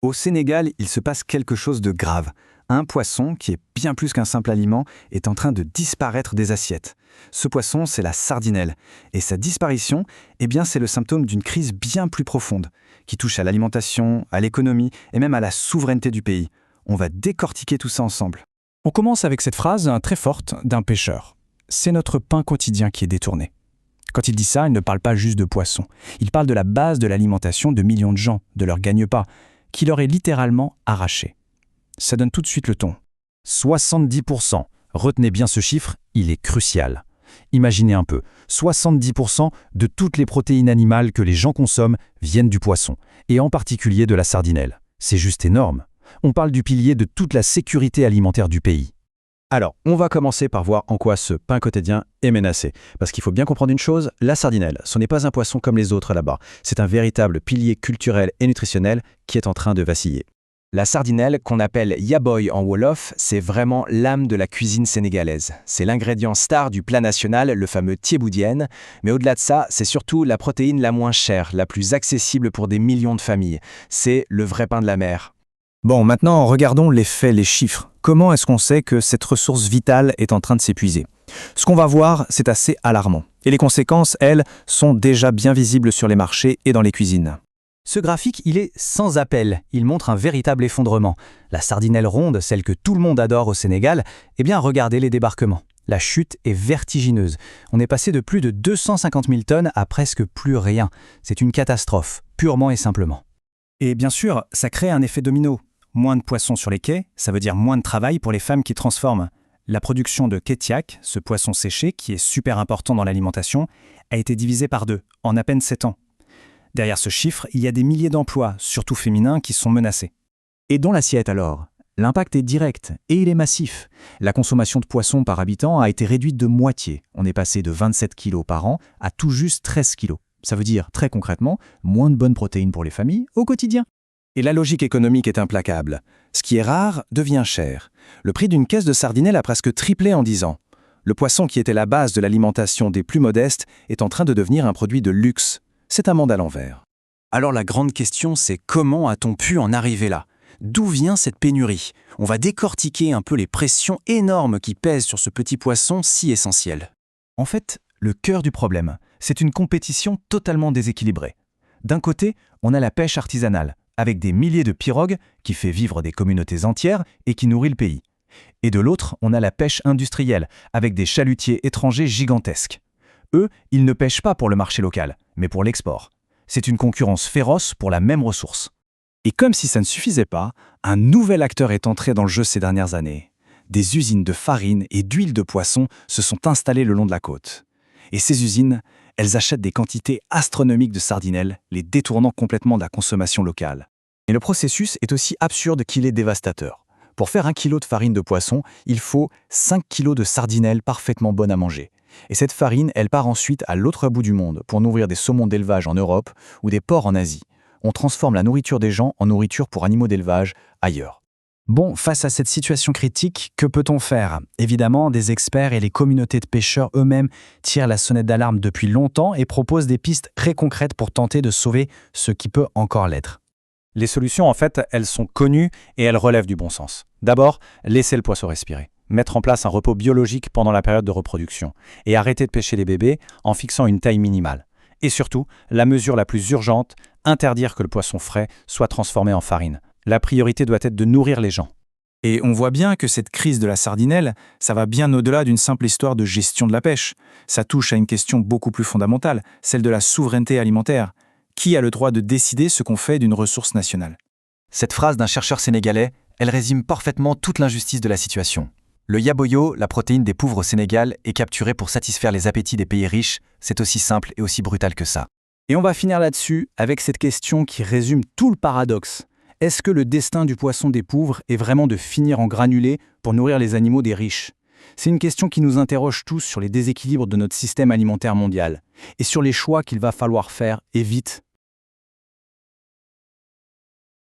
Au Sénégal, il se passe quelque chose de grave. Un poisson, qui est bien plus qu'un simple aliment, est en train de disparaître des assiettes. Ce poisson, c'est la sardinelle. Et sa disparition, c'est le symptôme d'une crise bien plus profonde, qui touche à l'alimentation, à l'économie et même à la souveraineté du pays. On va décortiquer tout ça ensemble. On commence avec cette phrase très forte d'un pêcheur. C'est notre pain quotidien qui est détourné. Quand il dit ça, il ne parle pas juste de poissons. Il parle de la base de l'alimentation de millions de gens, de leur gagne-pain, qui leur est littéralement arraché. Ça donne tout de suite le ton. 70%. Retenez bien ce chiffre, il est crucial. Imaginez un peu, 70% de toutes les protéines animales que les gens consomment viennent du poisson, et en particulier de la sardinelle. C'est juste énorme. On parle du pilier de toute la sécurité alimentaire du pays. Alors, on va commencer par voir en quoi ce pain quotidien est menacé. Parce qu'il faut bien comprendre une chose, la sardinelle, ce n'est pas un poisson comme les autres là-bas. C'est un véritable pilier culturel et nutritionnel qui est en train de vaciller. La sardinelle, qu'on appelle yaboy en wolof, c'est vraiment l'âme de la cuisine sénégalaise. C'est l'ingrédient star du plat national, le fameux thieboudienne. Mais au-delà de ça, c'est surtout la protéine la moins chère, la plus accessible pour des millions de familles. C'est le vrai pain de la mer. Bon, maintenant, regardons les faits, les chiffres. Comment est-ce qu'on sait que cette ressource vitale est en train de s'épuiser? Ce qu'on va voir, c'est assez alarmant. Et les conséquences, elles, sont déjà bien visibles sur les marchés et dans les cuisines. Ce graphique, il est sans appel. Il montre un véritable effondrement. La sardinelle ronde, celle que tout le monde adore au Sénégal, regardez les débarquements. La chute est vertigineuse. On est passé de plus de 250 000 tonnes à presque plus rien. C'est une catastrophe, purement et simplement. Et bien sûr, ça crée un effet domino. Moins de poissons sur les quais, ça veut dire moins de travail pour les femmes qui transforment. La production de kétiak, ce poisson séché qui est super important dans l'alimentation, a été divisée par 2 en à peine 7 ans. Derrière ce chiffre, il y a des milliers d'emplois, surtout féminins, qui sont menacés. Et dans l'assiette alors? L'impact est direct et il est massif. La consommation de poissons par habitant a été réduite de moitié. On est passé de 27 kg par an à tout juste 13 kg. Ça veut dire, très concrètement, moins de bonnes protéines pour les familles au quotidien. Et la logique économique est implacable. Ce qui est rare devient cher. Le prix d'une caisse de sardinelle a presque triplé en 10 ans. Le poisson qui était la base de l'alimentation des plus modestes est en train de devenir un produit de luxe. C'est un monde à l'envers. Alors la grande question, c'est comment a-t-on pu en arriver là? D'où vient cette pénurie? On va décortiquer un peu les pressions énormes qui pèsent sur ce petit poisson si essentiel. En fait, le cœur du problème, c'est une compétition totalement déséquilibrée. D'un côté, on a la pêche artisanale, avec des milliers de pirogues qui fait vivre des communautés entières et qui nourrit le pays. Et de l'autre, on a la pêche industrielle, avec des chalutiers étrangers gigantesques. Eux, ils ne pêchent pas pour le marché local, mais pour l'export. C'est une concurrence féroce pour la même ressource. Et comme si ça ne suffisait pas, un nouvel acteur est entré dans le jeu ces dernières années. Des usines de farine et d'huile de poisson se sont installées le long de la côte. Et ces usines, elles achètent des quantités astronomiques de sardinelles, les détournant complètement de la consommation locale. Et le processus est aussi absurde qu'il est dévastateur. Pour faire 1 kilo de farine de poisson, il faut 5 kilos de sardinelles parfaitement bonnes à manger. Et cette farine, elle part ensuite à l'autre bout du monde pour nourrir des saumons d'élevage en Europe ou des porcs en Asie. On transforme la nourriture des gens en nourriture pour animaux d'élevage ailleurs. Bon, face à cette situation critique, que peut-on faire? Évidemment, des experts et les communautés de pêcheurs eux-mêmes tirent la sonnette d'alarme depuis longtemps et proposent des pistes très concrètes pour tenter de sauver ce qui peut encore l'être. Les solutions, en fait, elles sont connues et elles relèvent du bon sens. D'abord, laisser le poisson respirer. Mettre en place un repos biologique pendant la période de reproduction. Et arrêter de pêcher les bébés en fixant une taille minimale. Et surtout, la mesure la plus urgente, interdire que le poisson frais soit transformé en farine. La priorité doit être de nourrir les gens. Et on voit bien que cette crise de la sardinelle, ça va bien au-delà d'une simple histoire de gestion de la pêche. Ça touche à une question beaucoup plus fondamentale, celle de la souveraineté alimentaire. Qui a le droit de décider ce qu'on fait d'une ressource nationale? Cette phrase d'un chercheur sénégalais, elle résume parfaitement toute l'injustice de la situation. Le yaboyo, la protéine des pauvres au Sénégal, est capturée pour satisfaire les appétits des pays riches. C'est aussi simple et aussi brutal que ça. Et on va finir là-dessus avec cette question qui résume tout le paradoxe. Est-ce que le destin du poisson des pauvres est vraiment de finir en granulés pour nourrir les animaux des riches? C'est une question qui nous interroge tous sur les déséquilibres de notre système alimentaire mondial et sur les choix qu'il va falloir faire, et vite.